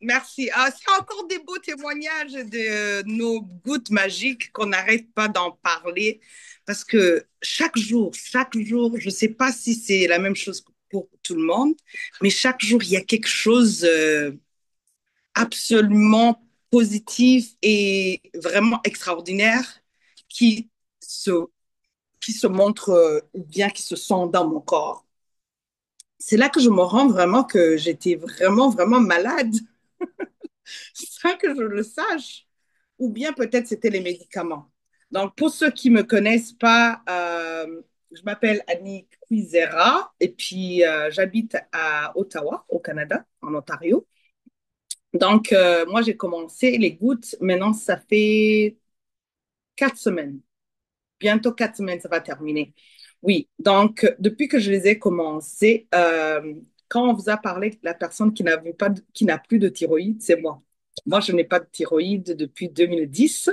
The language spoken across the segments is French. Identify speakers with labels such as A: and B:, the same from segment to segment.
A: Merci. Ah, c'est encore des beaux témoignages de nos gouttes magiques qu'on n'arrête pas d'en parler parce que chaque jour, je ne sais pas si c'est la même chose pour tout le monde, mais chaque jour, il y a quelque chose absolument positif et vraiment extraordinaire qui se, qui se montre ou bien qui se sent dans mon corps. C'est là que je me rends vraiment que j'étais vraiment, vraiment malade sans que je le sache. Ou bien peut-être c'était les médicaments. Donc, pour ceux qui ne me connaissent pas, je m'appelle Annie Cuisera et puis j'habite à Ottawa, au Canada, en Ontario. Donc, moi, j'ai commencé les gouttes. Maintenant, ça fait 4 semaines. Bientôt 4 semaines, ça va terminer. Oui, donc, depuis que je les ai commencées, quand on vous a parlé de la personne qui n'a plus de thyroïde, c'est moi. Moi, je n'ai pas de thyroïde depuis 2010.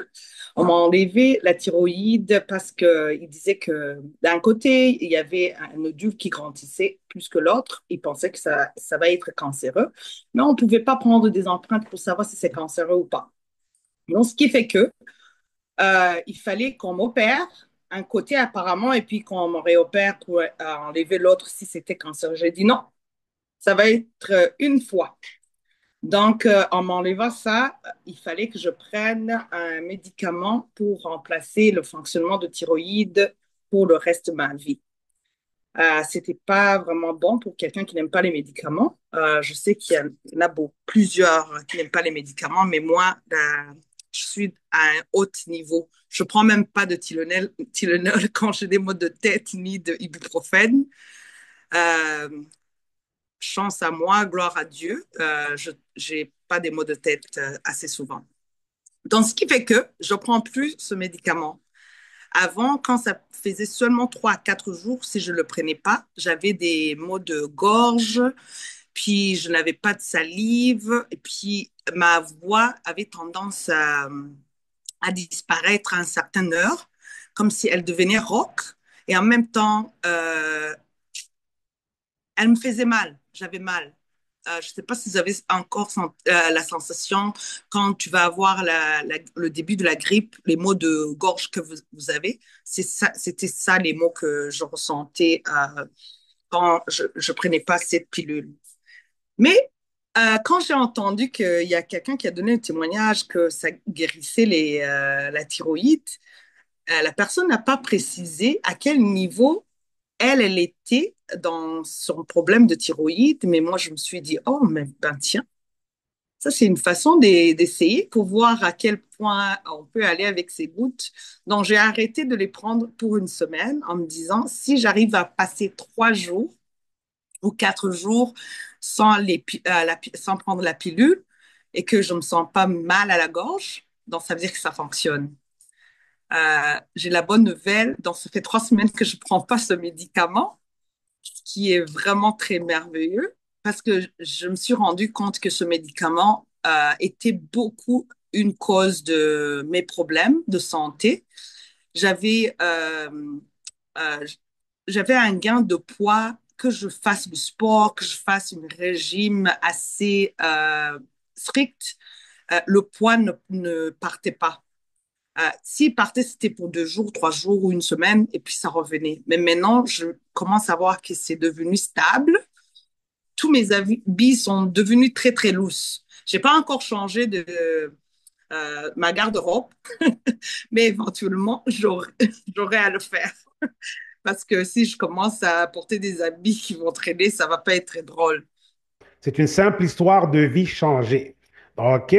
A: On m'a enlevé la thyroïde parce qu'il disait que d'un côté, il y avait un nodule qui grandissait plus que l'autre. Il pensait que ça va être cancéreux, mais on ne pouvait pas prendre des empreintes pour savoir si c'est cancéreux ou pas. Donc, ce qui fait que il fallait qu'on m'opère un côté apparemment et puis qu'on me réopère pour enlever l'autre si c'était cancéreux. J'ai dit non, ça va être une fois. Donc, en m'enlevant ça, il fallait que je prenne un médicament pour remplacer le fonctionnement de thyroïde pour le reste de ma vie. C'était pas vraiment bon pour quelqu'un qui n'aime pas les médicaments. Je sais qu'il y en a plusieurs qui n'aiment pas les médicaments, mais moi, je suis à un haut niveau. Je prends même pas de Tylenol quand j'ai des maux de tête ni de ibuprofène. Euh, Chance à moi, gloire à Dieu, je n'ai pas des maux de tête assez souvent. Donc, ce qui fait que je prends plus ce médicament. Avant, quand ça faisait seulement 3 à 4 jours, si je ne le prenais pas, j'avais des maux de gorge, puis je n'avais pas de salive, et puis ma voix avait tendance à disparaître à une certaine heure, comme si elle devenait rauque, et en même temps, elle me faisait mal, j'avais mal. Je ne sais pas si vous avez encore la sensation quand tu vas avoir le début de la grippe, les maux de gorge que vous avez. C'était ça les maux que je ressentais quand je ne prenais pas cette pilule. Mais quand j'ai entendu qu'il y a quelqu'un qui a donné un témoignage que ça guérissait la thyroïde, la personne n'a pas précisé à quel niveau elle était dans son problème de thyroïde, mais moi, je me suis dit, oh, mais ben tiens, ça, c'est une façon d'essayer pour voir à quel point on peut aller avec ces gouttes. Donc, j'ai arrêté de les prendre pour une semaine en me disant, si j'arrive à passer 3 jours ou 4 jours sans prendre la pilule et que je ne me sens pas mal à la gorge, donc ça veut dire que ça fonctionne. J'ai la bonne nouvelle, donc ça fait 3 semaines que je ne prends pas ce médicament qui est vraiment très merveilleux parce que je me suis rendu compte que ce médicament était beaucoup une cause de mes problèmes de santé. J'avais euh, j'avais un gain de poids, que je fasse du sport, que je fasse un régime assez strict, le poids ne partait pas. S'il partait, c'était pour 2 jours, 3 jours ou une semaine, et puis ça revenait. Mais maintenant, je commence à voir que c'est devenu stable. Tous mes habits sont devenus très, très lousses. J'ai pas encore changé de ma garde-robe, mais éventuellement, j'aurai à le faire. Parce que si je commence à porter des habits qui vont traîner, ça va pas être très drôle.
B: C'est une simple histoire de vie changée. OK?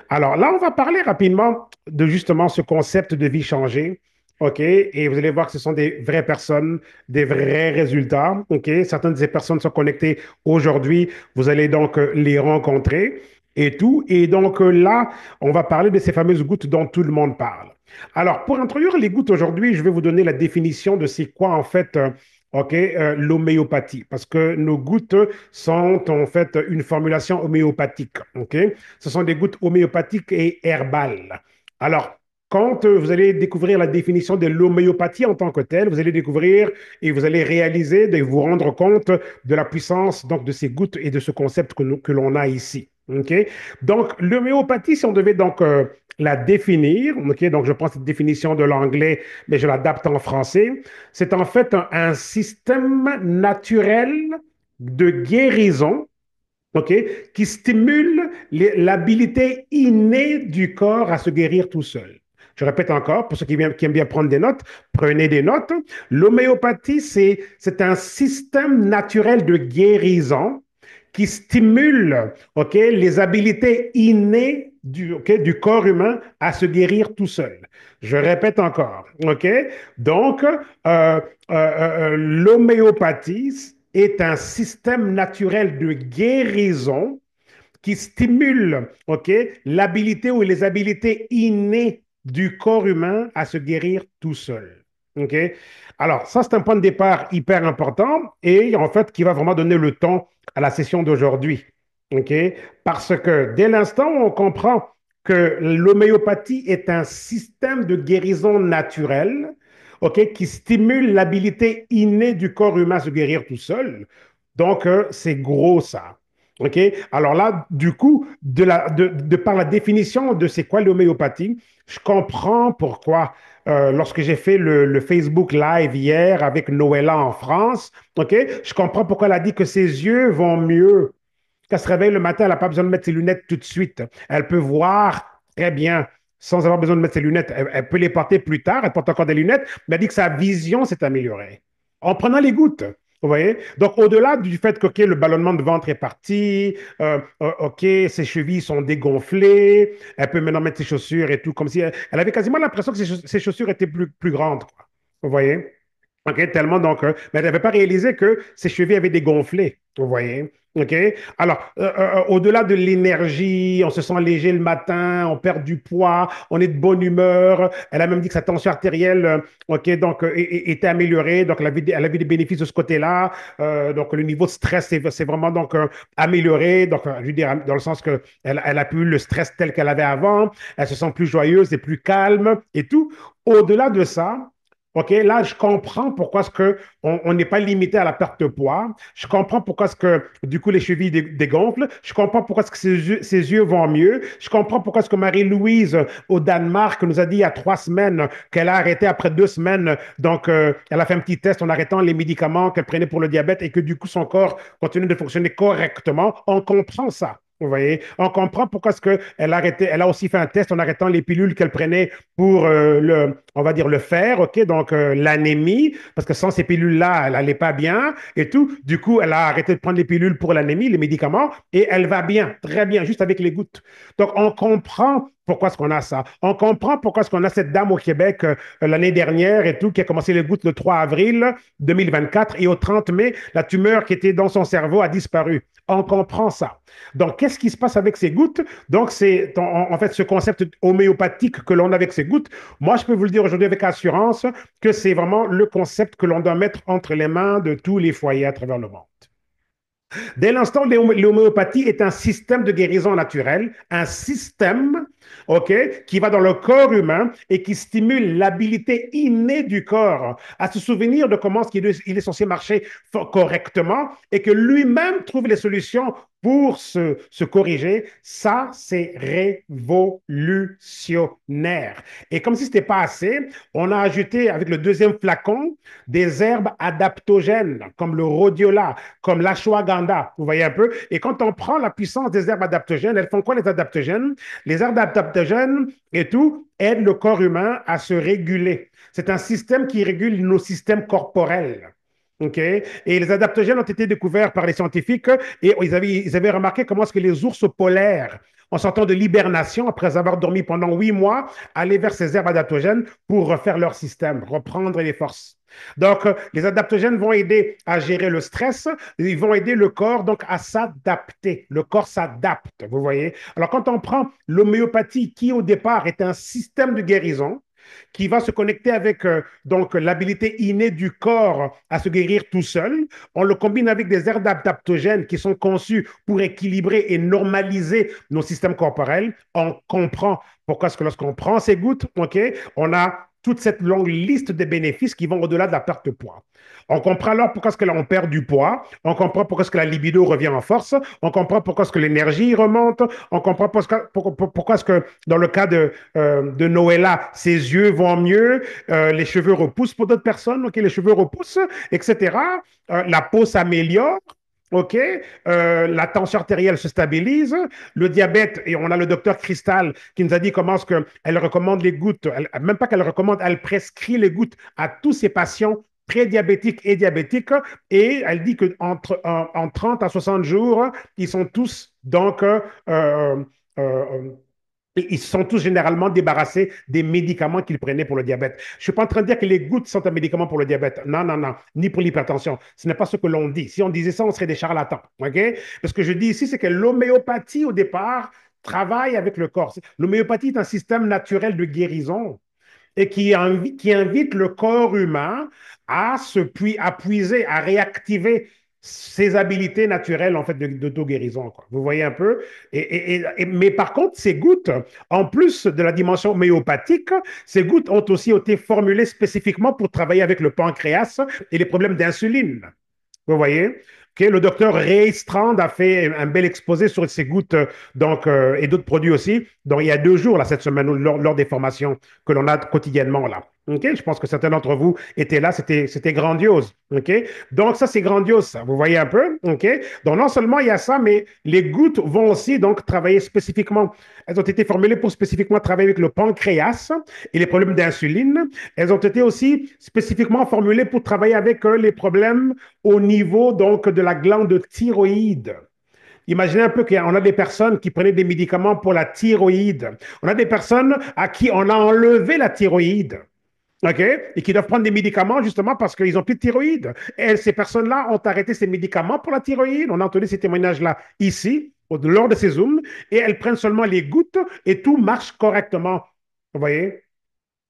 B: Alors là, on va parler rapidement de justement ce concept de vie changée. OK? Et vous allez voir que ce sont des vraies personnes, des vrais résultats. OK? Certaines de ces personnes sont connectées aujourd'hui. Vous allez donc les rencontrer et tout. Et donc là, on va parler de ces fameuses gouttes dont tout le monde parle. Alors, pour introduire les gouttes aujourd'hui, je vais vous donner la définition de c'est quoi en fait OK, l'homéopathie, parce que nos gouttes sont en fait une formulation homéopathique. OK? Ce sont des gouttes homéopathiques et herbales. Alors, quand vous allez découvrir la définition de l'homéopathie en tant que telle, vous allez découvrir et vous allez réaliser, de vous rendre compte de la puissance donc, de ces gouttes et de ce concept que l'on a ici. OK? Donc, l'homéopathie, si on devait donc la définir, OK? Donc, je prends cette définition de l'anglais, mais je l'adapte en français. C'est en fait un système naturel de guérison, OK? Qui stimule l'habilité innée du corps à se guérir tout seul. Je répète encore, pour ceux qui aiment bien prendre des notes, prenez des notes. L'homéopathie, c'est un système naturel de guérison qui stimule, OK, les habiletés innées du corps humain à se guérir tout seul. Je répète encore, OK? Donc, l'homéopathie est un système naturel de guérison qui stimule, OK, l'habilité ou les habiletés innées du corps humain à se guérir tout seul. OK? Alors, ça, c'est un point de départ hyper important et en fait qui va vraiment donner le ton à la session d'aujourd'hui. OK? Parce que dès l'instant où on comprend que l'homéopathie est un système de guérison naturelle, OK, qui stimule l'habilité innée du corps humain à se guérir tout seul, donc c'est gros ça. OK? Alors là, du coup, par la définition de c'est quoi l'homéopathie, je comprends pourquoi, lorsque j'ai fait le Facebook Live hier avec Noëlla en France, OK? Je comprends pourquoi elle a dit que ses yeux vont mieux. Quand elle se réveille le matin, elle n'a pas besoin de mettre ses lunettes tout de suite. Elle peut voir très bien sans avoir besoin de mettre ses lunettes. Elle peut les porter plus tard, elle porte encore des lunettes, mais elle dit que sa vision s'est améliorée en prenant les gouttes. Vous voyez? Donc, au-delà du fait que, OK, le ballonnement de ventre est parti, OK, ses chevilles sont dégonflées, elle peut maintenant mettre ses chaussures et tout, comme si elle avait quasiment l'impression que ses chaussures étaient plus grandes, quoi. Vous voyez? OK, tellement donc, mais elle n'avait pas réalisé que ses chevilles avaient dégonflé. Vous voyez? OK? Alors, au-delà de l'énergie, on se sent léger le matin, on perd du poids, on est de bonne humeur. Elle a même dit que sa tension artérielle, OK, donc, était améliorée. Donc, elle a vu des bénéfices de ce côté-là. Donc, le niveau de stress c'est vraiment donc amélioré. Donc, je veux dire, dans le sens que elle a plus le stress tel qu'elle avait avant. Elle se sent plus joyeuse et plus calme et tout. Au-delà de ça, OK, là, je comprends pourquoi est-ce que on n'est pas limité à la perte de poids. Je comprends pourquoi est-ce que, du coup, les chevilles dégonflent. Je comprends pourquoi est-ce que ses yeux vont mieux. Je comprends pourquoi est-ce que Marie-Louise, au Danemark, nous a dit il y a 3 semaines qu'elle a arrêté après 2 semaines. Donc, elle a fait un petit test en arrêtant les médicaments qu'elle prenait pour le diabète et que, du coup, son corps continue de fonctionner correctement. On comprend ça. Vous voyez, on comprend pourquoi est-ce qu'elle a arrêté. Elle a aussi fait un test en arrêtant les pilules qu'elle prenait pour on va dire le fer, ok, donc l'anémie, parce que sans ces pilules-là, elle n'allait pas bien et tout. Du coup, elle a arrêté de prendre les pilules pour l'anémie, les médicaments, et elle va bien, très bien, juste avec les gouttes. Donc, on comprend pourquoi est-ce qu'on a ça. On comprend pourquoi est-ce qu'on a cette dame au Québec l'année dernière et tout, qui a commencé les gouttes le 3 avril 2024 et au 30 mai, la tumeur qui était dans son cerveau a disparu. On comprend ça. Donc, qu'est-ce qui se passe avec ces gouttes? Donc, c'est en fait ce concept homéopathique que l'on a avec ces gouttes. Moi, je peux vous le dire aujourd'hui avec assurance que c'est vraiment le concept que l'on doit mettre entre les mains de tous les foyers à travers le monde. Dès l'instant où l'homéopathie est un système de guérison naturelle, un système, OK, qui va dans le corps humain et qui stimule l'habilité innée du corps à se souvenir de comment il est censé marcher correctement et que lui-même trouve les solutions pour se corriger, ça, c'est révolutionnaire. Et comme si ce n'était pas assez, on a ajouté avec le deuxième flacon des herbes adaptogènes, comme le rhodiola, comme l'ashwagandha, vous voyez un peu. Et quand on prend la puissance des herbes adaptogènes, elles font quoi les adaptogènes? Les herbes adaptogènes et tout aident le corps humain à se réguler. C'est un système qui régule nos systèmes corporels. OK? Et les adaptogènes ont été découverts par les scientifiques et ils avaient remarqué comment est-ce que les ours polaires, en sortant de l'hibernation, après avoir dormi pendant 8 mois, allaient vers ces herbes adaptogènes pour refaire leur système, reprendre les forces. Donc, les adaptogènes vont aider à gérer le stress, ils vont aider le corps donc à s'adapter. Le corps s'adapte, vous voyez. Alors, quand on prend l'homéopathie, qui au départ est un système de guérison, qui va se connecter avec donc l'habilité innée du corps à se guérir tout seul. On le combine avec des herbes adaptogènes qui sont conçues pour équilibrer et normaliser nos systèmes corporels. On comprend pourquoi est-ce que lorsqu'on prend ces gouttes, ok, on a toute cette longue liste de bénéfices qui vont au-delà de la perte de poids. On comprend alors pourquoi est-ce que l'on perd du poids, on comprend pourquoi est-ce que la libido revient en force, on comprend pourquoi est-ce que l'énergie remonte, on comprend pourquoi est-ce que dans le cas de Noëlla, ses yeux vont mieux, les cheveux repoussent pour d'autres personnes, ok, les cheveux repoussent, etc. La peau s'améliore. OK, la tension artérielle se stabilise, le diabète, et on a le docteur Cristal qui nous a dit comment est-ce qu'elle recommande les gouttes, même pas qu'elle recommande, elle prescrit les gouttes à tous ses patients prédiabétiques et diabétiques, et elle dit qu'entre en 30 à 60 jours, ils sont tous donc euh, ils sont tous généralement débarrassés des médicaments qu'ils prenaient pour le diabète. Je ne suis pas en train de dire que les gouttes sont un médicament pour le diabète. Non, non, non. Ni pour l'hypertension. Ce n'est pas ce que l'on dit. Si on disait ça, on serait des charlatans. OK? Ce que je dis ici, c'est que l'homéopathie, au départ, travaille avec le corps. L'homéopathie est un système naturel de guérison et qui invite le corps humain à puiser, à réactiver ses habilités naturelles en fait d'auto-guérison. Vous voyez un peu? Mais par contre, ces gouttes, en plus de la dimension homéopathique, ces gouttes ont aussi été formulées spécifiquement pour travailler avec le pancréas et les problèmes d'insuline. Vous voyez? Okay, le docteur Ray Strand a fait un bel exposé sur ces gouttes et d'autres produits aussi. Donc, il y a 2 jours, là, cette semaine, lors des formations que l'on a quotidiennement. Là. Okay? Je pense que certains d'entre vous étaient là. C'était grandiose. Okay? Donc, ça, c'est grandiose. Ça. Vous voyez un peu? Okay? Donc, non seulement il y a ça, mais les gouttes vont aussi donc travailler spécifiquement. Elles ont été formulées pour spécifiquement travailler avec le pancréas et les problèmes d'insuline. Elles ont été aussi spécifiquement formulées pour travailler avec les problèmes au niveau donc de la glande thyroïde. Imaginez un peu qu'on a des personnes qui prenaient des médicaments pour la thyroïde. On a des personnes à qui on a enlevé la thyroïde. OK? Et qui doivent prendre des médicaments justement parce qu'ils n'ont plus de thyroïde. Et ces personnes-là ont arrêté ces médicaments pour la thyroïde. On a entendu ces témoignages-là ici, lors de ces Zooms, et elles prennent seulement les gouttes et tout marche correctement. Vous voyez?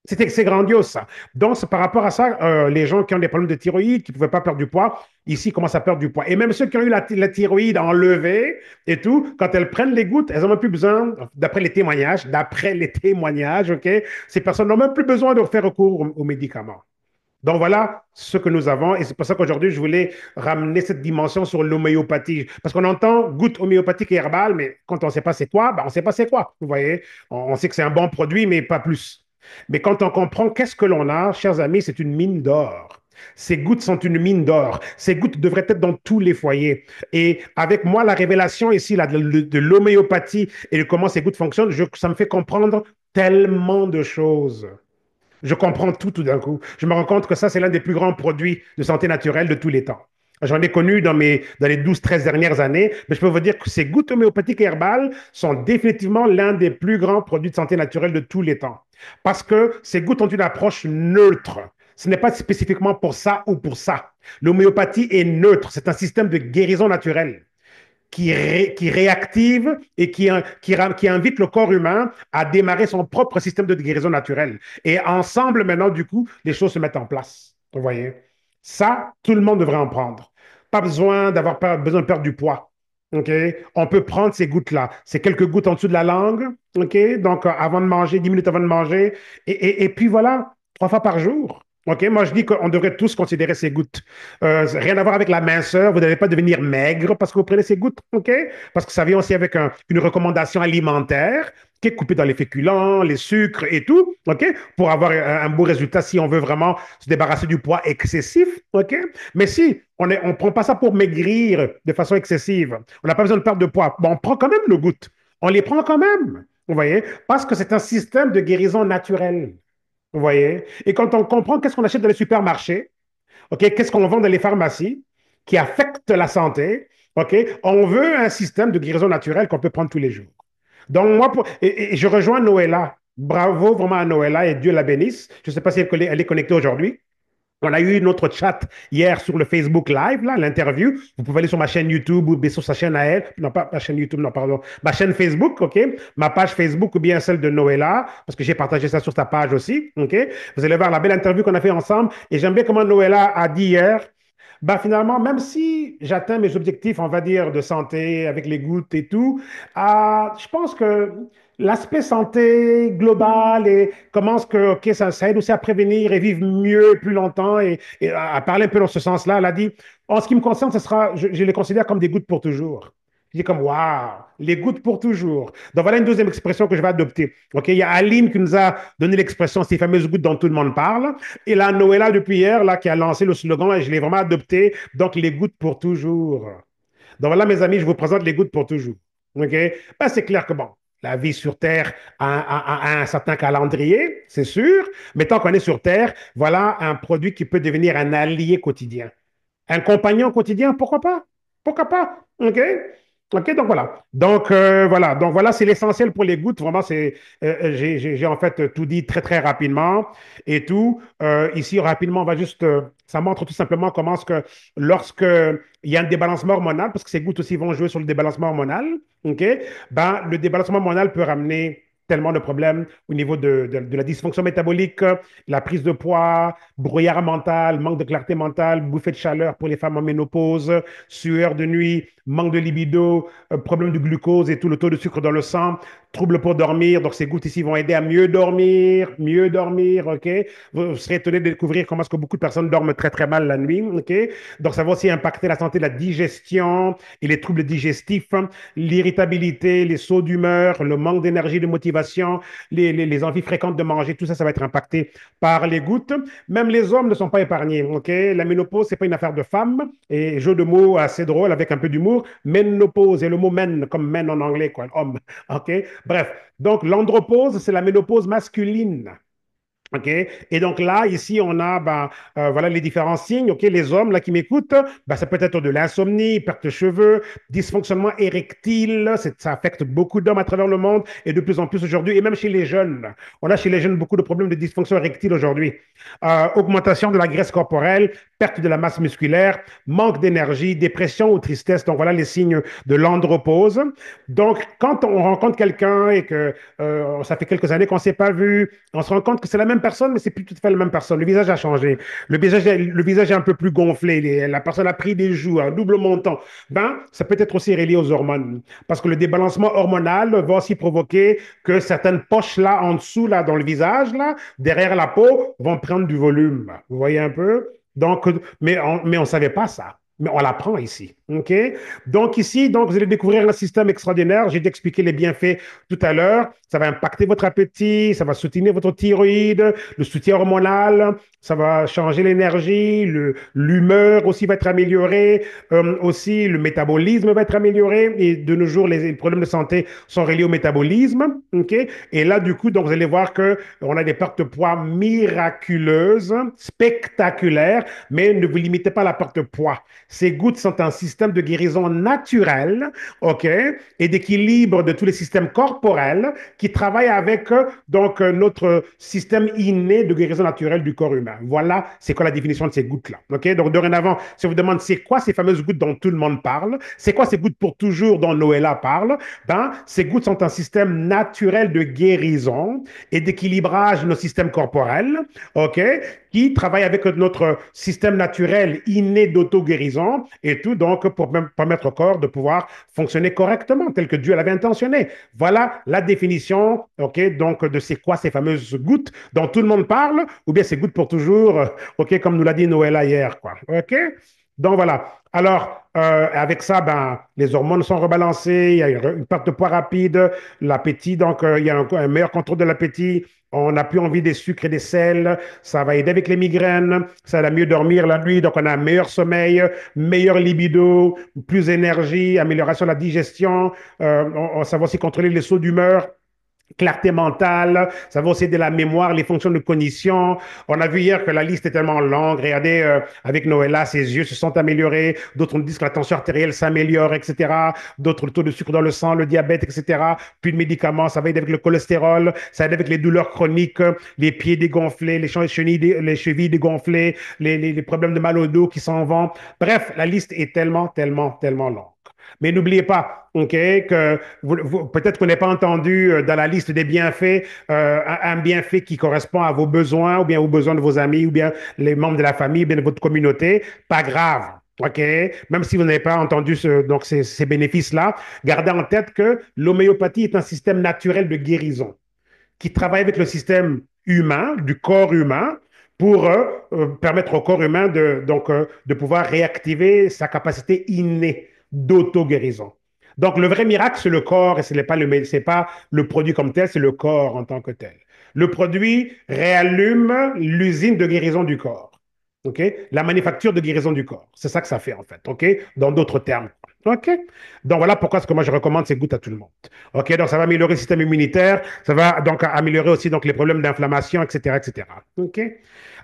B: C'est grandiose, ça. Donc, par rapport à ça, les gens qui ont des problèmes de thyroïde, qui ne pouvaient pas perdre du poids, ici, commencent à perdre du poids. Et même ceux qui ont eu la thyroïde enlevée et tout, quand elles prennent les gouttes, elles n'ont même plus besoin, d'après les témoignages, OK, ces personnes n'ont même plus besoin de faire recours aux médicaments. Donc voilà ce que nous avons et c'est pour ça qu'aujourd'hui je voulais ramener cette dimension sur l'homéopathie parce qu'on entend goutte homéopathique et herbale mais quand on ne sait pas c'est quoi, ben on ne sait pas c'est quoi, vous voyez. On sait que c'est un bon produit mais pas plus. Mais quand on comprend qu'est-ce que l'on a, chers amis, c'est une mine d'or. Ces gouttes sont une mine d'or. Ces gouttes devraient être dans tous les foyers. Et avec moi, la révélation ici là, de l'homéopathie et de comment ces gouttes fonctionnent, ça me fait comprendre tellement de choses. Je comprends tout d'un coup. Je me rends compte que ça, c'est l'un des plus grands produits de santé naturelle de tous les temps. J'en ai connu dans les 12-13 dernières années, mais je peux vous dire que ces gouttes homéopathiques et herbales sont définitivement l'un des plus grands produits de santé naturelle de tous les temps. Parce que ces gouttes ont une approche neutre. Ce n'est pas spécifiquement pour ça ou pour ça. L'homéopathie est neutre. C'est un système de guérison naturelle qui réactive et qui invite le corps humain à démarrer son propre système de guérison naturelle. Et ensemble, maintenant, du coup, les choses se mettent en place. Vous voyez? Ça, tout le monde devrait en prendre. Pas besoin d'avoir besoin de perdre du poids. OK? On peut prendre ces gouttes-là. C'est quelques gouttes en dessous de la langue. OK? Donc, avant de manger, 10 minutes avant de manger. Et puis voilà, 3 fois par jour. OK, moi je dis qu'on devrait tous considérer ces gouttes. Rien à voir avec la minceur, vous n'allez pas devenir maigre parce que vous prenez ces gouttes, OK? Parce que ça vient aussi avec une recommandation alimentaire qui est coupée dans les féculents, les sucres et tout, OK? Pour avoir un beau résultat si on veut vraiment se débarrasser du poids excessif, OK? Mais si on ne prend pas ça pour maigrir de façon excessive, on n'a pas besoin de perdre de poids, bon, on prend quand même nos gouttes. On les prend quand même, vous voyez? Parce que c'est un système de guérison naturelle. Vous voyez? Et quand on comprend qu'est-ce qu'on achète dans les supermarchés, OK, qu'est-ce qu'on vend dans les pharmacies qui affecte la santé, OK, on veut un système de guérison naturelle qu'on peut prendre tous les jours. Donc, moi, et je rejoins Noëlla. Bravo vraiment à Noëlla et Dieu la bénisse. Je ne sais pas si elle est connectée aujourd'hui. On a eu notre chat hier sur le Facebook Live, là, l'interview. Vous pouvez aller sur ma chaîne YouTube ou bien sur sa chaîne à elle. Non, pas ma chaîne YouTube, non, pardon. Ma chaîne Facebook, OK? Ma page Facebook ou bien celle de Noëlla, parce que j'ai partagé ça sur ta page aussi, OK? Vous allez voir la belle interview qu'on a fait ensemble. Et j'aime bien comment Noëlla a dit hier. Bah finalement, même si j'atteins mes objectifs, on va dire, de santé avec les gouttes et tout, je pense que l'aspect santé global et comment est-ce que ok, ça aide aussi à prévenir et vivre mieux plus longtemps et à parler un peu dans ce sens-là, elle a dit, en ce qui me concerne, je les considère comme des gouttes pour toujours. Je dis comme, waouh, les gouttes pour toujours. Donc voilà une deuxième expression que je vais adopter. Ok, il y a Aline qui nous a donné l'expression, ces fameuses gouttes dont tout le monde parle. Et là, Noëlla, depuis hier, là, qui a lancé le slogan, et je l'ai vraiment adopté. Donc, les gouttes pour toujours. Donc, voilà, mes amis, je vous présente les gouttes pour toujours. OK? Ben, c'est clair que, bon, la vie sur Terre a un certain calendrier, c'est sûr. Mais tant qu'on est sur Terre, voilà un produit qui peut devenir un allié quotidien. Un compagnon quotidien, pourquoi pas? Pourquoi pas? OK? OK, donc voilà. Donc voilà, c'est l'essentiel pour les gouttes. Vraiment, j'ai en fait tout dit très, très rapidement et tout. Ici, rapidement, on va juste, ça montre tout simplement comment est-ce que lorsque il y a un débalancement hormonal, parce que ces gouttes aussi vont jouer sur le débalancement hormonal, OK? Ben, le débalancement hormonal peut ramener tellement de problèmes au niveau de la dysfonction métabolique, la prise de poids, brouillard mental, manque de clarté mentale, bouffée de chaleur pour les femmes en ménopause, sueur de nuit, manque de libido, problème de glucose et tout le taux de sucre dans le sang, troubles pour dormir. Donc, ces gouttes ici vont aider à mieux dormir, OK? Vous serez étonné de découvrir comment est-ce que beaucoup de personnes dorment très, très mal la nuit, OK? Donc, ça va aussi impacter la santé de la digestion et les troubles digestifs, l'irritabilité, les sauts d'humeur, le manque d'énergie, de motivation, les envies fréquentes de manger, tout ça, ça va être impacté par les gouttes. Même les hommes ne sont pas épargnés, OK? La ménopause, c'est pas une affaire de femmes. Et jeu de mots assez drôle avec un peu d'humour. Ménopause, et le mot men, comme men en anglais, quoi, homme, OK? Bref, donc l'andropause, c'est la ménopause masculine. OK? Et donc là, ici, on a voilà les différents signes. OK? Les hommes là, qui m'écoutent, ça peut être de l'insomnie, perte de cheveux, dysfonctionnement érectile. Ça affecte beaucoup d'hommes à travers le monde et de plus en plus aujourd'hui, et même chez les jeunes. On a chez les jeunes beaucoup de problèmes de dysfonction érectile aujourd'hui. Augmentation de la graisse corporelle, perte de la masse musculaire, manque d'énergie, dépression ou tristesse. Donc voilà les signes de l'andropause. Donc quand on rencontre quelqu'un et que ça fait quelques années qu'on ne s'est pas vu, on se rend compte que c'est la même personne, mais c'est plus tout à fait la même personne. Le visage a changé. Le visage est un peu plus gonflé. La personne a pris des joues, un double montant. Ça peut être aussi relié aux hormones. Parce que le débalancement hormonal va aussi provoquer que certaines poches là, en dessous, là, dans le visage, là, derrière la peau, vont prendre du volume. Vous voyez un peu? Donc, mais on ne savait pas ça. Mais on l'apprend ici. OK? Donc, ici, donc, vous allez découvrir un système extraordinaire. J'ai expliqué les bienfaits tout à l'heure. Ça va impacter votre appétit, ça va soutenir votre thyroïde, le soutien hormonal, ça va changer l'énergie, l'humeur aussi va être améliorée, aussi le métabolisme va être amélioré. Et de nos jours, les problèmes de santé sont reliés au métabolisme. OK? Et là, du coup, donc, vous allez voir qu'on a des pertes de poids miraculeuses, spectaculaires, mais ne vous limitez pas à la perte de poids. Ces gouttes sont un système de guérison naturel, OK, et d'équilibre de tous les systèmes corporels qui travaillent avec notre système inné de guérison naturelle du corps humain. Voilà, c'est quoi la définition de ces gouttes-là. OK, donc dorénavant, si on vous demande c'est quoi ces fameuses gouttes dont tout le monde parle, c'est quoi ces gouttes pour toujours dont Noëlla parle, ces gouttes sont un système naturel de guérison et d'équilibrage de nos systèmes corporels, OK, qui travaille avec notre système naturel inné d'auto-guérison et tout, donc pour permettre au corps de pouvoir fonctionner correctement, tel que Dieu l'avait intentionné. Voilà la définition, OK, donc de c'est quoi ces fameuses gouttes dont tout le monde parle, ou bien ces gouttes pour toujours, OK, comme nous l'a dit Noëlla hier, quoi. OK? Donc voilà. Alors, avec ça, les hormones sont rebalancées, il y a une perte de poids rapide, l'appétit, donc il y a un meilleur contrôle de l'appétit, on n'a plus envie des sucres et des sels, ça va aider avec les migraines, ça va mieux dormir la nuit, donc on a un meilleur sommeil, meilleur libido, plus d'énergie, amélioration de la digestion, ça va aussi contrôler les sauts d'humeur, clarté mentale, ça va aussi aider la mémoire, les fonctions de cognition. On a vu hier que la liste est tellement longue. Regardez, avec Noëlla, ses yeux se sont améliorés. D'autres nous disent que la tension artérielle s'améliore, etc. D'autres, le taux de sucre dans le sang, le diabète, etc. Plus de médicaments, ça va aider avec le cholestérol, ça aide avec les douleurs chroniques, les pieds dégonflés, les chevilles dégonflées, les problèmes de mal au dos qui s'en vont. Bref, la liste est tellement, tellement, tellement longue. Mais n'oubliez pas, ok, que peut-être qu'on n'avez pas entendu dans la liste des bienfaits un bienfait qui correspond à vos besoins ou bien aux besoins de vos amis ou bien les membres de la famille ou bien de votre communauté. Pas grave. OK? Même si vous n'avez pas entendu donc ces bénéfices-là, gardez en tête que l'homéopathie est un système naturel de guérison qui travaille avec le système humain, du corps humain, pour permettre au corps humain de pouvoir réactiver sa capacité innée d'auto-guérison. Donc, le vrai miracle, c'est le corps et ce n'est pas pas le produit comme tel, c'est le corps en tant que tel. Le produit réallume l'usine de guérison du corps. OK? La manufacture de guérison du corps. C'est ça que ça fait, en fait. OK? Dans d'autres termes. OK? Donc, voilà pourquoi ce que moi je recommande ces gouttes à tout le monde. OK? Donc, ça va améliorer le système immunitaire. Ça va donc améliorer aussi donc, les problèmes d'inflammation, etc., etc. OK?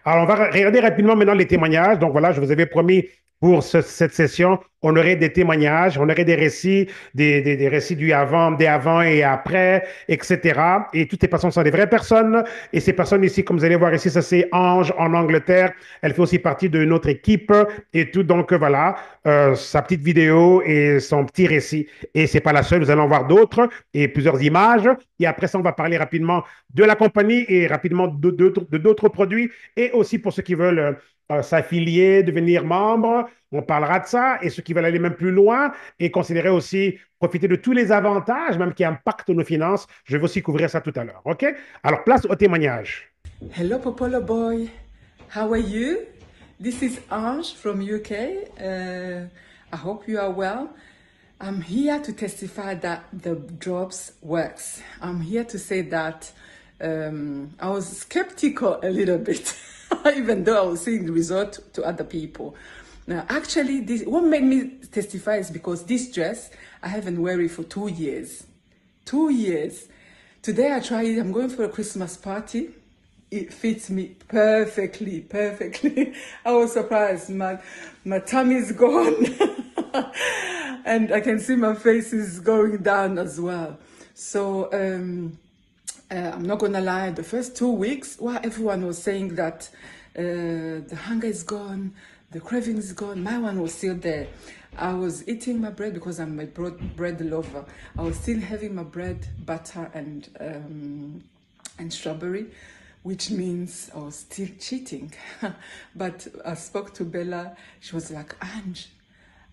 B: Alors, on va regarder rapidement maintenant les témoignages. Donc, voilà, je vous avais promis pour cette session, on aurait des témoignages, on aurait des récits, des récits des avant et après, etc. Et toutes les personnes sont des vraies personnes. Et ces personnes ici, comme vous allez voir ici, ça c'est Ange en Angleterre. Elle fait aussi partie de notre équipe et tout. Donc voilà, sa petite vidéo et son petit récit. Et c'est pas la seule, nous allons voir d'autres et plusieurs images. Et après ça, on va parler rapidement de la compagnie et rapidement de d'autres produits. Et aussi pour ceux qui veulent s'affilier, devenir membre. On parlera de ça. Et ceux qui veulent aller même plus loin et considérer aussi profiter de tous les avantages, même qui impactent nos finances, je vais aussi couvrir ça tout à l'heure. OK? Alors, place au témoignage.
C: Hello, Popolo boy. How are you? This is Ange from UK. I hope you are well. I'm here to testify that the drops works. I'm here to say that I was skeptical a little bit, even though I was seeing the result to other people. Now, actually, what made me testify is because this dress, I haven't worn it for 2 years. 2 years. Today I tried it. I'm going for a Christmas party. It fits me perfectly, perfectly. I was surprised. My tummy's gone. And I can see my face is going down as well. So I'm not gonna lie, the first 2 weeks, well, everyone was saying that the hunger is gone, the craving is gone. My one was still there. I was eating my bread because I'm a bread lover. I was still having my bread, butter, and strawberry, which means I was still cheating. But I spoke to Bella. She was like, Ange,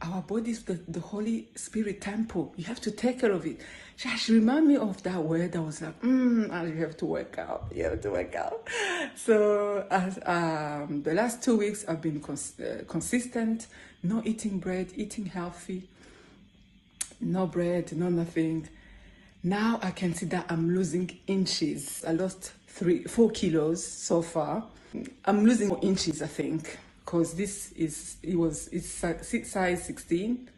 C: our body is the Holy Spirit temple. You have to take care of it. She reminded me of that word. I was like, you have to work out. You have to work out. So the last 2 weeks, I've been consistent, not eating bread, eating healthy, no bread, no nothing. Now I can see that I'm losing inches. I lost 4 kilos so far. I'm losing more inches, I think, because it's size 16,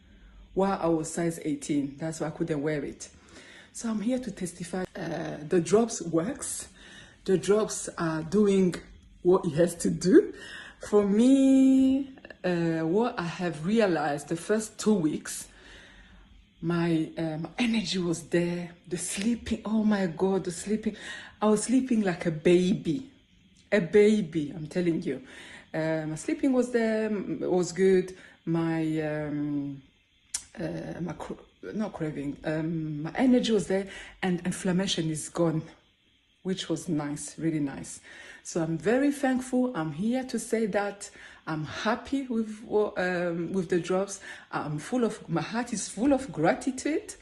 C: while I was size 18. That's why I couldn't wear it. So I'm here to testify. The drops works. The drops are doing what it has to do. For me, what I have realized the first 2 weeks, my energy was there. The sleeping, oh my God, the sleeping. I was sleeping like a baby. A baby, I'm telling you. My sleeping was there, was good. My not craving, my energy was there, and inflammation is gone, which was nice, really nice. So I'm very thankful. I'm here to say that I'm happy with the drops. My heart is full of gratitude.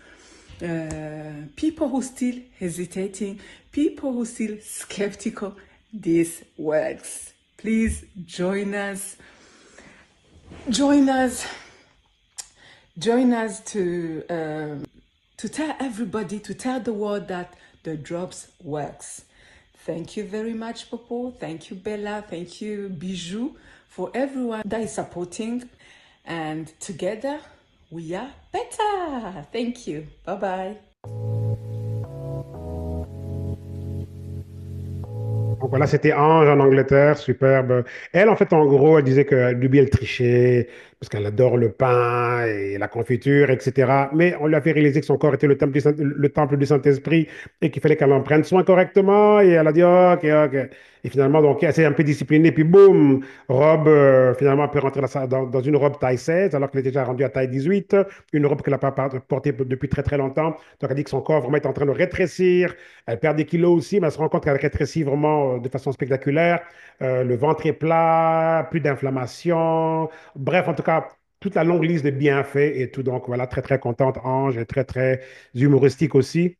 C: People who still hesitating, people who still skeptical, this works. Please join us. Join us to tell everybody, to tell the world that the drops works. Thank you very much, Popo. Thank you, Bella. Thank you, Bijou, for everyone that is supporting. And together, we are better. Thank you. Bye-bye.
B: Donc voilà, c'était Ange en Angleterre, superbe. Elle, en fait, en gros, elle disait que Luby, elle trichait parce qu'elle adore le pain et la confiture, etc. Mais on lui a fait réaliser que son corps était le temple du Saint-Esprit et qu'il fallait qu'elle en prenne soin correctement. Et elle a dit, OK, OK. Et finalement, donc, elle s'est un peu disciplinée. Puis boum, robe, finalement, elle peut rentrer dans une robe taille 16 alors qu'elle était déjà rendue à taille 18. Une robe qu'elle n'a pas portée depuis très, très longtemps. Donc, elle dit que son corps vraiment est en train de rétrécir. Elle perd des kilos aussi, mais elle se rend compte qu'elle rétrécit vraiment de façon spectaculaire. Le ventre est plat, plus d'inflammation. Bref, en tout cas, toute la longue liste de bienfaits et tout. Donc voilà, très, très contente, Ange, et très, très humoristique aussi.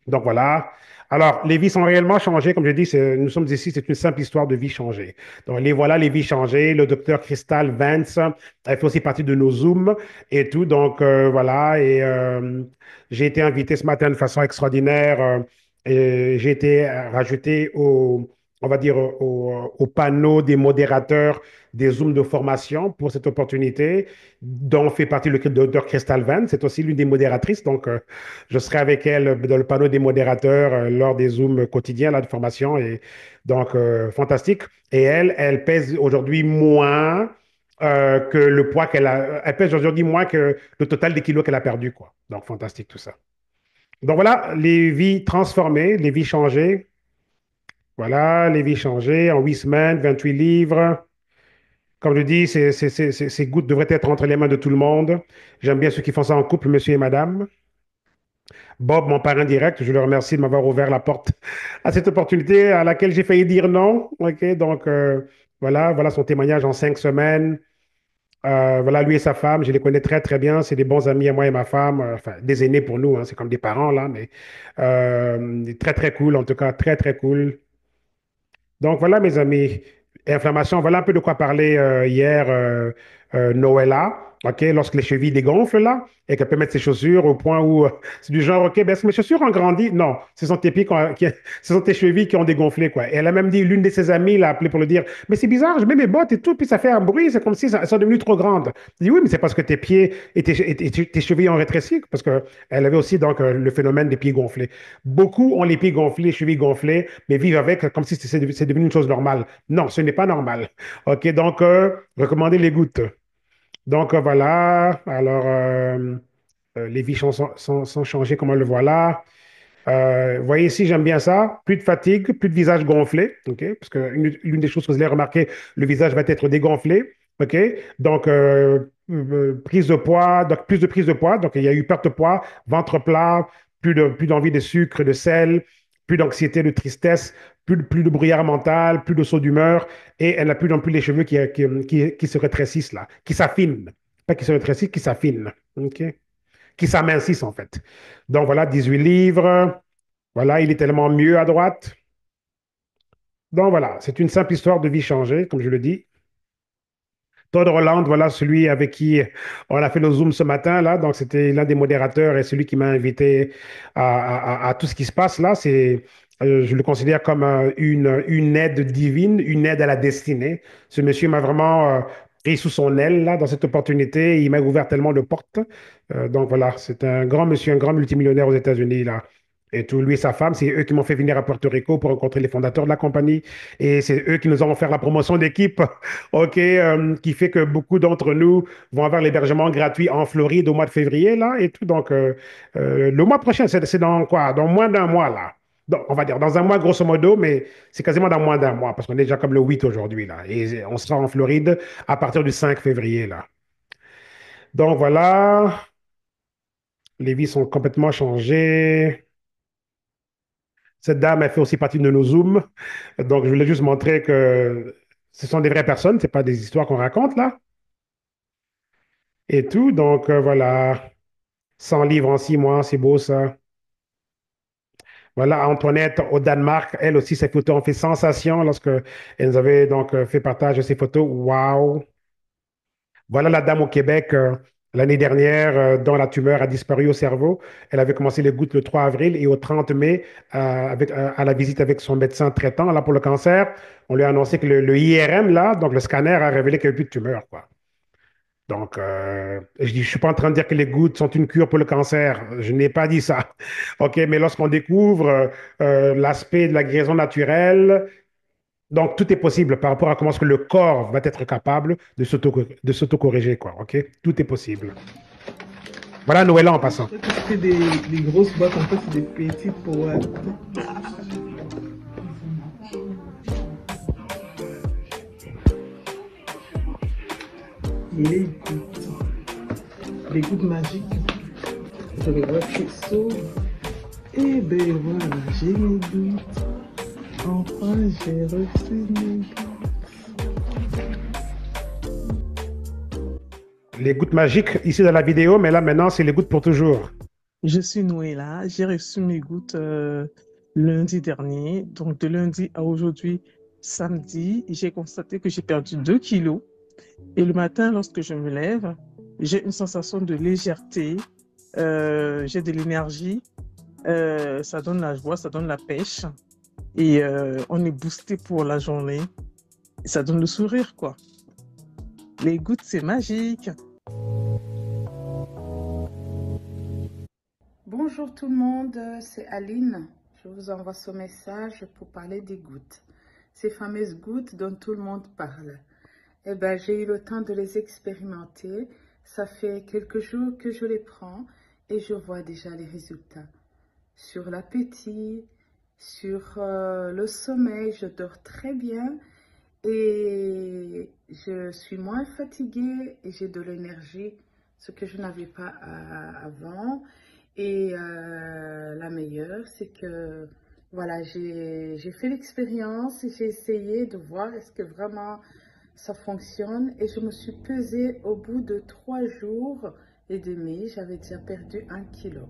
B: Donc voilà. Alors, les vies sont réellement changées. Comme je dis, nous sommes ici, c'est une simple histoire de vie changée. Donc, les voilà, les vies changées. Le docteur Crystal Vance, elle fait aussi partie de nos Zooms et tout. Donc, voilà. Et j'ai été invité ce matin de façon extraordinaire. Et j'ai été rajouté on va dire, au panneau des modérateurs des Zooms de formation pour cette opportunité, dont fait partie le docteur Crystal Vance. C'est aussi l'une des modératrices. Donc, je serai avec elle dans le panneau des modérateurs lors des Zooms quotidiens là, de formation. Et donc, fantastique. Et elle pèse aujourd'hui moins que le poids qu'elle a. Elle pèse aujourd'hui moins que le total des kilos qu'elle a perdu, quoi. Donc, fantastique tout ça. Donc, voilà, les vies transformées, les vies changées. Voilà, les vies changées en 8 semaines, 28 livres. Comme je dis, ces gouttes devraient être entre les mains de tout le monde. J'aime bien ceux qui font ça en couple, monsieur et madame. Bob, mon parrain direct, je le remercie de m'avoir ouvert la porte à cette opportunité à laquelle j'ai failli dire non. OK, donc voilà, voilà son témoignage en 5 semaines. Voilà, lui et sa femme, je les connais très, très bien. C'est des bons amis à moi et ma femme. Enfin, des aînés pour nous, hein, c'est comme des parents, là, mais très, très cool, en tout cas, très, très cool. Donc voilà, mes amis, inflammation, voilà un peu de quoi parler hier, Noëlla. OK, lorsque les chevilles dégonflent là, et qu'elle peut mettre ses chaussures au point où c'est du genre, OK, ben, est-ce que mes chaussures ont grandi? Non, ce sont tes pieds ce sont tes chevilles qui ont dégonflé, quoi. Et elle a même dit, l'une de ses amies l'a appelé pour le dire, mais c'est bizarre, je mets mes bottes et tout, puis ça fait un bruit, c'est comme si elles sont devenues trop grandes. Je dis, oui, mais c'est parce que tes pieds tes chevilles ont rétréci, parce qu'elle avait aussi donc le phénomène des pieds gonflés. Beaucoup ont les pieds gonflés, les chevilles gonflées, mais vivent avec comme si c'est devenu une chose normale. Non, ce n'est pas normal. OK, donc, recommander les gouttes. Donc, voilà. Alors, les vies sont changées comme on le voit là. Vous voyez ici, j'aime bien ça. Plus de fatigue, plus de visage gonflé. OK? Parce que l'une des choses que vous allez remarquer, le visage va être dégonflé. OK? Donc, prise de poids, donc plus de prise de poids. Donc, il y a eu perte de poids, ventre plat, plus d'envie de sucre, de sel, plus d'anxiété, de tristesse, plus de brouillard mental, plus de saut d'humeur. Et elle n'a plus non plus les cheveux qui se rétrécissent là, qui s'affinent. Pas qui se rétrécissent, qui s'affinent. OK? Qui s'amincissent en fait. Donc voilà, 18 livres. Voilà, il est tellement mieux à droite. Donc voilà, c'est une simple histoire de vie changée, comme je le dis. Todd Roland, voilà celui avec qui on a fait nos Zooms ce matin, là. Donc, c'était l'un des modérateurs et celui qui m'a invité à tout ce qui se passe là. Je le considère comme une aide divine, une aide à la destinée. Ce monsieur m'a vraiment pris sous son aile, là, dans cette opportunité. Il m'a ouvert tellement de portes. Donc, voilà, c'est un grand monsieur, un grand multimillionnaire aux États-Unis, là. Et tout, lui et sa femme, c'est eux qui m'ont fait venir à Porto Rico pour rencontrer les fondateurs de la compagnie. Et c'est eux qui nous ont offert la promotion d'équipe. OK, qui fait que beaucoup d'entre nous vont avoir l'hébergement gratuit en Floride au mois de février, là, et tout. Donc, le mois prochain, c'est dans quoi? Dans moins d'un mois, là. Donc, on va dire dans un mois, grosso modo, mais c'est quasiment dans moins d'un mois, parce qu'on est déjà comme le 8 aujourd'hui, là. Et on sera en Floride à partir du 5 février, là. Donc, voilà, les vies sont complètement changées. Cette dame, elle fait aussi partie de nos Zooms. Donc, je voulais juste montrer que ce sont des vraies personnes, c'est pas des histoires qu'on raconte, là. Et tout. Donc, voilà. 100 livres en 6 mois, c'est beau ça. Voilà, Antoinette au Danemark, elle aussi, ses photos ont fait sensation lorsque elle nous avait donc fait partage de ses photos. Waouh! Voilà la dame au Québec l'année dernière dont la tumeur a disparu au cerveau. Elle avait commencé les gouttes le 3 avril et au 30 mai, à la visite avec son médecin traitant là, pour le cancer, on lui a annoncé que le IRM, là, donc le scanner, a révélé qu'il n'y avait plus de tumeur, quoi. Donc, je dis, je suis pas en train de dire que les gouttes sont une cure pour le cancer. Je n'ai pas dit ça. OK, mais lorsqu'on découvre l'aspect de la guérison naturelle Donc, tout est possible par rapport à comment est-ce que le corps va être capable de s'auto-corriger, quoi. OK? Tout est possible. Voilà Noël en passant.
D: C'est des grosses boîtes, en fait, c'est des petites boîtes. Les gouttes magiques. Je les vois qui s'ouvrent. Et ben voilà, j'ai mes gouttes. Enfin, j'ai reçu mes gouttes.
B: Les gouttes magiques ici dans la vidéo, mais là maintenant, c'est les gouttes pour toujours.
D: Je suis Noëlla, j'ai reçu mes gouttes lundi dernier. Donc de lundi à aujourd'hui, samedi, j'ai constaté que j'ai perdu 2 kilos. Et le matin, lorsque je me lève, j'ai une sensation de légèreté, j'ai de l'énergie, ça donne la joie, ça donne la pêche. Et on est boosté pour la journée. Et ça donne le sourire, quoi. Les gouttes, c'est magique.
E: Bonjour tout le monde, c'est Aline. Je vous envoie ce message pour parler des gouttes. Ces fameuses gouttes dont tout le monde parle. Eh ben, j'ai eu le temps de les expérimenter. Ça fait quelques jours que je les prends et je vois déjà les résultats. Sur l'appétit, sur le sommeil, je dors très bien et je suis moins fatiguée et j'ai de l'énergie, ce que je n'avais pas avant. Et la meilleure, c'est que voilà, j'ai fait l'expérience et j'ai essayé de voir est-ce que vraiment ça fonctionne. Et je me suis pesée au bout de 3 jours et demi, j'avais déjà perdu 1 kilo.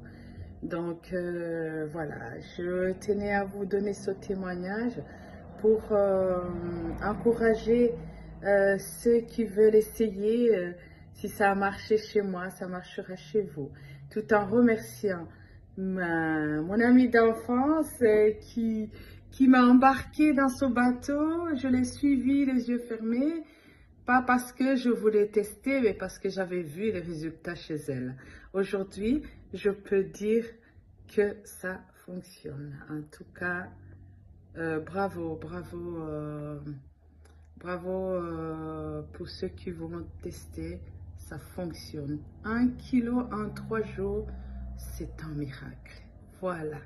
E: Donc voilà, je tenais à vous donner ce témoignage pour encourager ceux qui veulent essayer. Si ça a marché chez moi, ça marchera chez vous. Tout en remerciant mon ami d'enfance qui m'a embarqué dans ce bateau. Je l'ai suivi les yeux fermés, pas parce que je voulais tester, mais parce que j'avais vu les résultats chez elle. Aujourd'hui, je peux dire que ça fonctionne. En tout cas, bravo pour ceux qui vont tester. Ça fonctionne. 1 kilo en 3 jours, c'est un miracle. Voilà.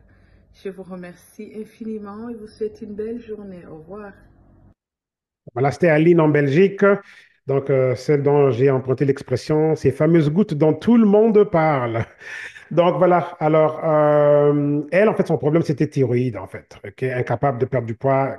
E: Je vous remercie infiniment et vous souhaite une belle journée. Au revoir.
B: Voilà, c'était Aline en Belgique. Donc, celle dont j'ai emprunté l'expression, ces fameuses gouttes dont tout le monde parle. Donc, voilà. Alors, elle, en fait, son problème, c'était thyroïde, en fait. OK? Incapable de perdre du poids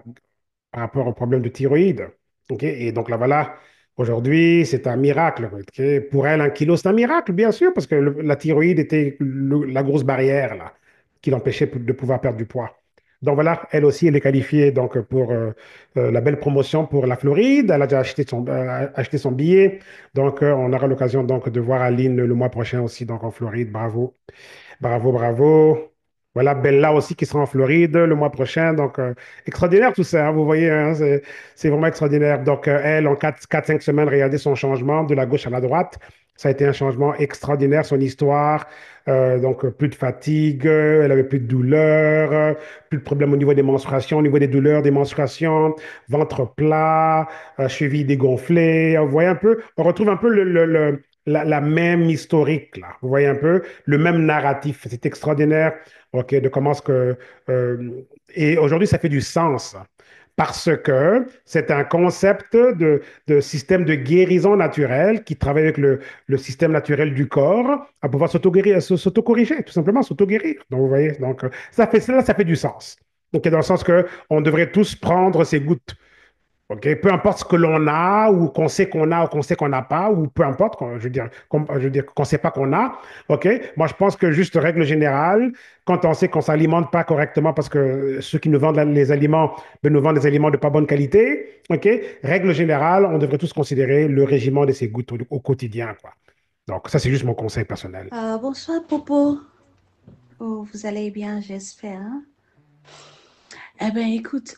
B: par rapport au problème de thyroïde. OK? Et donc, là, voilà. Aujourd'hui, c'est un miracle. OK? Pour elle, 1 kilo, c'est un miracle, bien sûr, parce que la thyroïde était la grosse barrière, là, qui l'empêchait de pouvoir perdre du poids. Donc voilà, elle aussi, elle est qualifiée donc, pour la belle promotion pour la Floride. Elle a déjà acheté son billet. Donc, on aura l'occasion donc, de voir Aline le mois prochain aussi donc, en Floride. Bravo. Bravo, bravo. Voilà, Bella aussi qui sera en Floride le mois prochain. Donc, extraordinaire tout ça, hein, vous voyez, hein, c'est vraiment extraordinaire. Donc, elle, en 4-5 semaines, regardez son changement de la gauche à la droite. Ça a été un changement extraordinaire, son histoire. Donc, plus de fatigue, elle avait plus de douleur, plus de problèmes au niveau des menstruations, au niveau des douleurs des menstruations, ventre plat, cheville dégonflée. Vous voyez un peu, on retrouve un peu la même historique, là. Vous voyez un peu le même narratif. C'est extraordinaire, OK, de comment ce que... et aujourd'hui, ça fait du sens parce que c'est un concept de système de guérison naturelle qui travaille avec le système naturel du corps à pouvoir s'auto-corriger, tout simplement s'auto-guérir. Donc, vous voyez, donc, ça fait du sens. Donc, dans le sens que on devrait tous prendre ces gouttes. OK? Peu importe ce que l'on a, ou qu'on sait qu'on a, ou qu'on sait qu'on n'a pas, ou peu importe, je veux dire qu'on ne sait pas qu'on a. OK? Moi, je pense que juste règle générale, quand on sait qu'on ne s'alimente pas correctement parce que ceux qui nous vendent les aliments nous vendent des aliments de pas bonne qualité, OK? Règle générale, on devrait tous considérer le régiment de ces gouttes au quotidien, quoi. Donc, ça, c'est juste mon conseil personnel.
F: Bonsoir Popo. Oh, vous allez bien, j'espère, hein? Eh bien, écoute,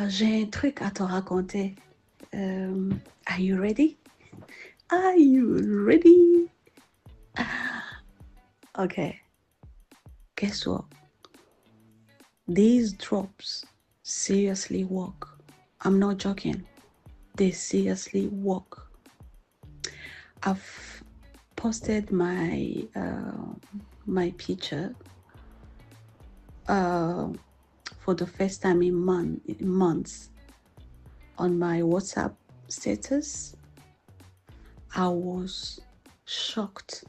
F: j'ai un truc à te raconter. Are you ready? Are you ready? Okay. Guess what? These drops seriously work. I'm not joking. They seriously work. I've posted my picture for the first time in months on my WhatsApp status. I was shocked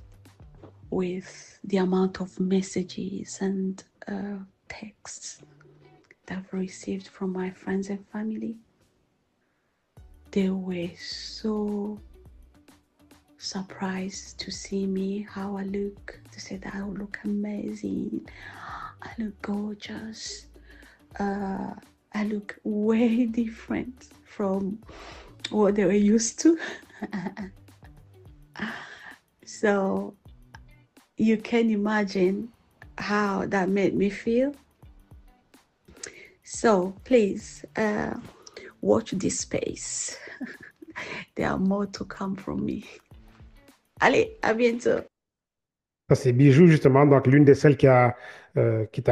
F: with the amount of messages and texts that I've received from my friends and family. They were so surprised to see me, how I look, to say that I look amazing, I look gorgeous, I look way different from what they were used to. So you can imagine how that made me feel. So please watch this space. There are more to come from me. Allez, à bientôt.
B: Ça, c'est Bijou, justement, donc l'une de celles qui est à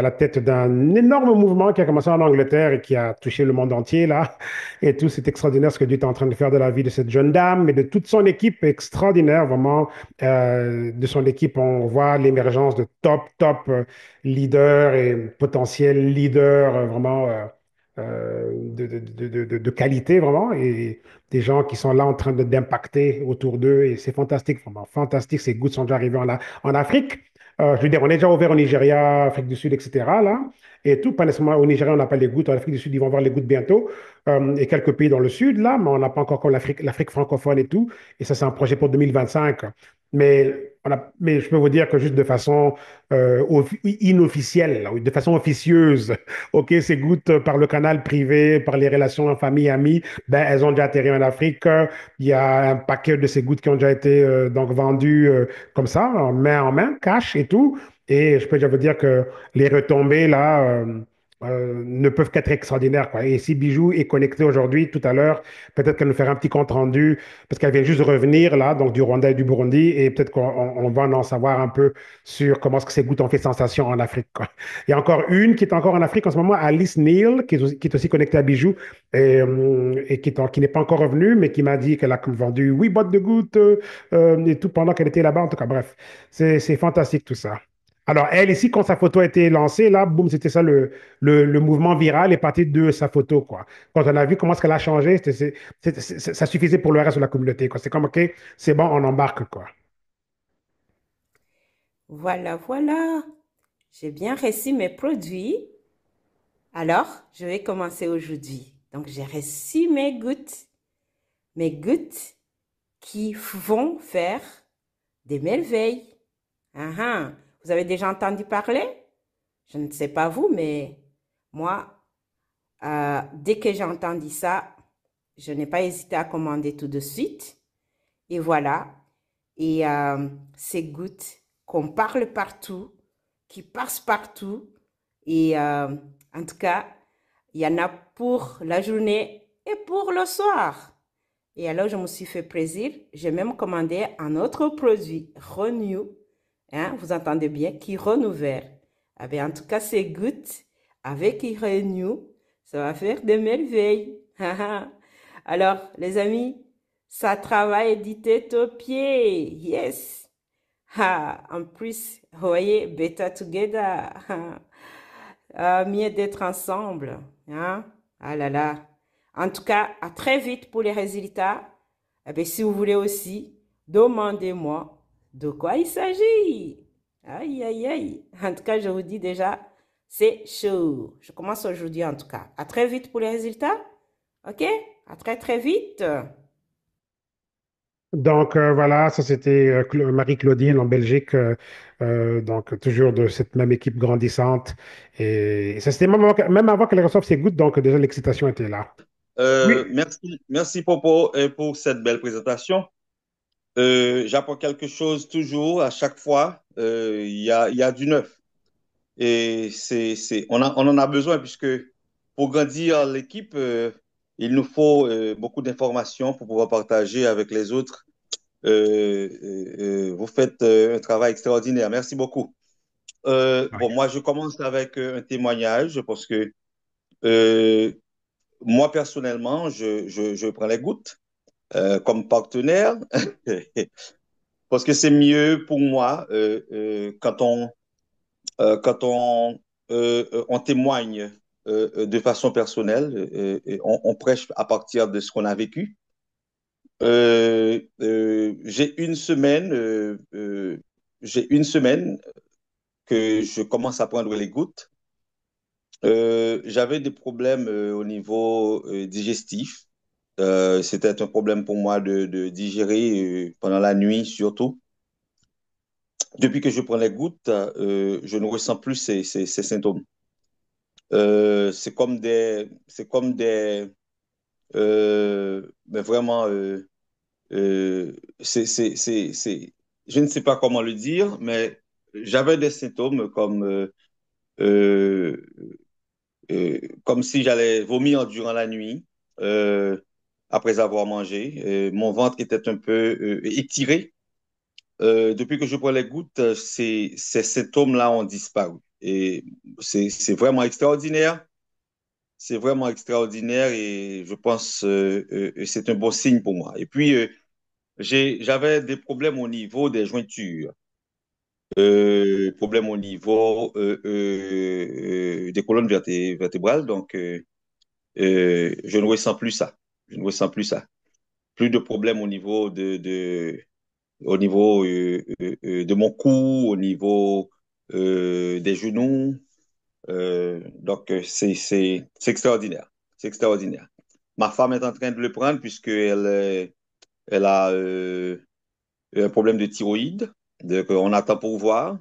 B: la tête d'un énorme mouvement qui a commencé en Angleterre et qui a touché le monde entier, là. Et tout, c'est extraordinaire ce que Dieu est en train de faire de la vie de cette jeune dame et de toute son équipe extraordinaire, vraiment. De son équipe, on voit l'émergence de top leaders et potentiels leaders, vraiment de qualité, vraiment. Et des gens qui sont là en train d'impacter autour d'eux. Et c'est fantastique, vraiment fantastique. Ces gouttes sont déjà arrivés en Afrique. Je veux dire, on est déjà ouvert au Nigeria, Afrique du Sud, etc. là, et tout. Pas nécessairement au Nigeria, on n'a pas les gouttes. En Afrique du Sud, ils vont voir les gouttes bientôt. Et quelques pays dans le Sud, là, mais on n'a pas encore comme l'Afrique francophone et tout. Et ça, c'est un projet pour 2025. Mais je peux vous dire que juste de façon inofficielle, là, oui, de façon officieuse, OK, ces gouttes par le canal privé, par les relations en famille, amis, ben, elles ont déjà atterri en Afrique. Il y a un paquet de ces gouttes qui ont déjà été donc vendues comme ça, en main, cash et tout. Et je peux déjà vous dire que les retombées, là, ne peuvent qu'être extraordinaires, quoi. Et si Bijou est connectée aujourd'hui, tout à l'heure, peut-être qu'elle nous fera un petit compte rendu, parce qu'elle vient juste de revenir, là, donc du Rwanda et du Burundi, et peut-être qu'on va en savoir un peu sur comment est-ce que ces gouttes ont fait sensation en Afrique, quoi. Il y a encore une qui est encore en Afrique en ce moment, Alice Neal, qui est aussi connectée à Bijou, et qui n'est pas encore revenue, mais qui m'a dit qu'elle a vendu 8 boîtes de gouttes et tout pendant qu'elle était là-bas. En tout cas, bref, c'est fantastique tout ça. Alors, elle, ici, quand sa photo a été lancée, là, boum, c'était ça, le mouvement viral est parti de sa photo, quoi. Quand on a vu comment est-ce qu'elle a changé, ça suffisait pour le reste de la communauté, quoi. C'est comme, OK, c'est bon, on embarque, quoi.
G: Voilà, voilà. J'ai bien reçu mes produits. Alors, je vais commencer aujourd'hui. Donc, j'ai reçu mes gouttes qui vont faire des merveilles. Ah, ah. Vous avez déjà entendu parler? Je ne sais pas vous, mais moi, dès que j'ai entendu ça, je n'ai pas hésité à commander tout de suite. Et voilà. Et ces gouttes qu'on parle partout, qui passent partout. Et en tout cas, il y en a pour la journée et pour le soir. Et alors, je me suis fait plaisir. J'ai même commandé un autre produit, Renew. Hein, vous entendez bien, qui renouvelle. Ah ben, en tout cas, ces gouttes avec Renew, ça va faire des merveilles. Alors, les amis, ça travaille du tête aux pieds. Yes. En plus, vous voyez, better together. Mieux d'être ensemble. Hein? Ah là là. En tout cas, à très vite pour les résultats. Eh bien, si vous voulez aussi, demandez-moi de quoi il s'agit. Aïe, aïe, aïe. En tout cas, je vous dis déjà, c'est chaud. Je commence aujourd'hui en tout cas. À très vite pour les résultats. OK? À très, très vite.
B: Donc, voilà, ça c'était Marie-Claudine en Belgique, donc toujours de cette même équipe grandissante. Et ça c'était même avant qu'elle reçoive ses gouttes, donc déjà l'excitation était là. Oui.
H: Merci Popo pour cette belle présentation. J'apprends quelque chose toujours, à chaque fois. Il y a du neuf. Et on en a besoin puisque pour grandir l'équipe, il nous faut beaucoup d'informations pour pouvoir partager avec les autres. Vous faites un travail extraordinaire. Merci beaucoup. Bon, moi, je commence avec un témoignage parce que Euh, Moi, personnellement, je prends les gouttes comme partenaire parce que c'est mieux pour moi quand on témoigne de façon personnelle, et on prêche à partir de ce qu'on a vécu. J'ai une semaine que je commence à prendre les gouttes. J'avais des problèmes au niveau digestif. C'était un problème pour moi de digérer pendant la nuit surtout. Depuis que je prends les gouttes, je ne ressens plus ces symptômes. C'est comme des, mais vraiment, je ne sais pas comment le dire, mais j'avais des symptômes euh, comme si j'allais vomir durant la nuit après avoir mangé. Mon ventre était un peu étiré. Depuis que je prends les gouttes, ces symptômes-là ont disparu. Et c'est vraiment extraordinaire. C'est vraiment extraordinaire et je pense que c'est un bon signe pour moi. Et puis, j'avais des problèmes au niveau des jointures, problèmes au niveau des colonnes vertébrales. Donc, je ne ressens plus ça. Je ne ressens plus ça. Plus de problèmes au niveau de mon cou, au niveau des genoux. Donc, c'est extraordinaire. C'est extraordinaire. Ma femme est en train de le prendre elle a un problème de thyroïde. Donc, on attend pour voir.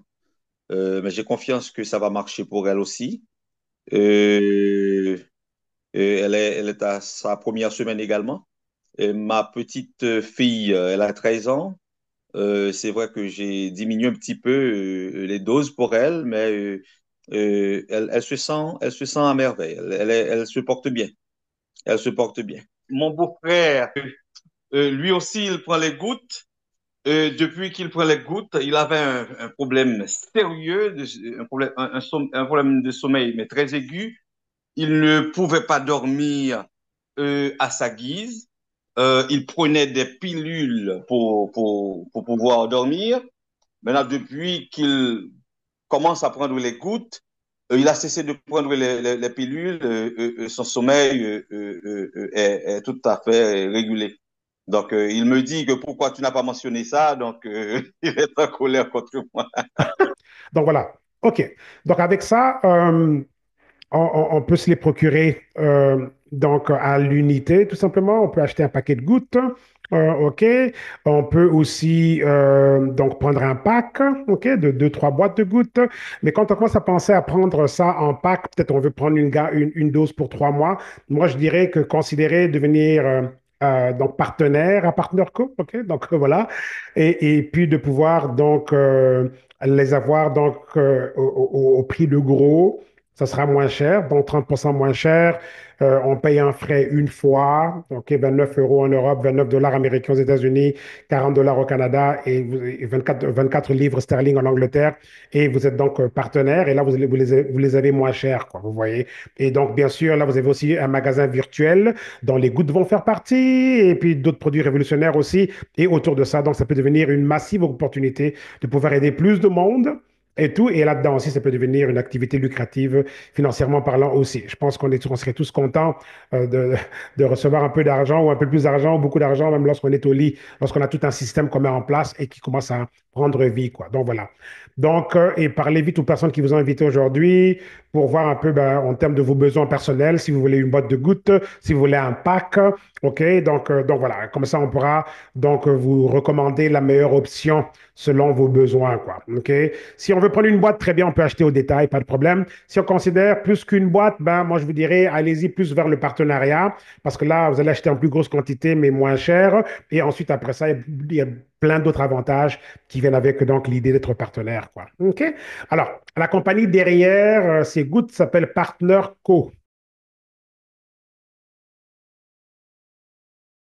H: Mais j'ai confiance que ça va marcher pour elle aussi. Euh, elle est à sa première semaine également. Et ma petite fille, elle a 13 ans. C'est vrai que j'ai diminué un petit peu les doses pour elle, mais elle se sent à merveille. Elle se porte bien. Elle se porte bien. Mon beau-frère, lui aussi, il prend les gouttes. Depuis qu'il prend les gouttes, il avait un problème sérieux, un problème de sommeil, mais très aigu. Il ne pouvait pas dormir à sa guise. Il prenait des pilules pour pouvoir dormir. Maintenant, depuis qu'il commence à prendre les gouttes, il a cessé de prendre les pilules. Son sommeil est tout à fait régulé. Donc, il me dit que pourquoi tu n'as pas mentionné ça. Donc, il est en colère contre moi.
B: Donc voilà. OK. Donc avec ça, on peut se les procurer donc à l'unité, tout simplement. On peut acheter un paquet de gouttes. OK. On peut aussi donc prendre un pack, OK, de deux, trois boîtes de gouttes. Mais quand on commence à penser à prendre ça en pack, peut-être on veut prendre une dose pour 3 mois. Moi, je dirais que considérer devenir donc partenaire à PartnerCo, OK. Donc voilà. Et puis de pouvoir donc les avoir donc au prix de gros. Ça sera moins cher, donc 30% moins cher. On paye un frais une fois, OK, 29 euros en Europe, 29 dollars américains aux États-Unis, 40 dollars au Canada et 24 livres sterling en Angleterre. Et vous êtes donc partenaire et là, vous les avez moins chers, quoi, vous voyez. Et donc, bien sûr, là, vous avez aussi un magasin virtuel dont les gouttes vont faire partie et puis d'autres produits révolutionnaires aussi. Et autour de ça, donc, ça peut devenir une massive opportunité de pouvoir aider plus de monde et tout. Et là-dedans aussi, ça peut devenir une activité lucrative financièrement parlant aussi. Je pense on serait tous contents de recevoir un peu d'argent ou un peu plus d'argent ou beaucoup d'argent, même lorsqu'on est au lit, lorsqu'on a tout un système qu'on met en place et qui commence à prendre vie, quoi. Donc voilà. Donc, et parlez vite aux personnes qui vous ont invité aujourd'hui pour voir un peu ben, en termes de vos besoins personnels, si vous voulez une boîte de gouttes, si vous voulez un pack, OK? Donc voilà, comme ça on pourra donc vous recommander la meilleure option selon vos besoins, quoi. OK? Si on veut prendre une boîte, très bien, on peut acheter au détail, pas de problème. Si on considère plus qu'une boîte, ben moi je vous dirais, allez-y plus vers le partenariat, parce que là, vous allez acheter en plus grosse quantité, mais moins cher. Et ensuite, après ça, il y a plein d'autres avantages qui viennent avec donc l'idée d'être partenaire, quoi. OK? Alors, la compagnie derrière ces gouttes s'appelle Partner Co.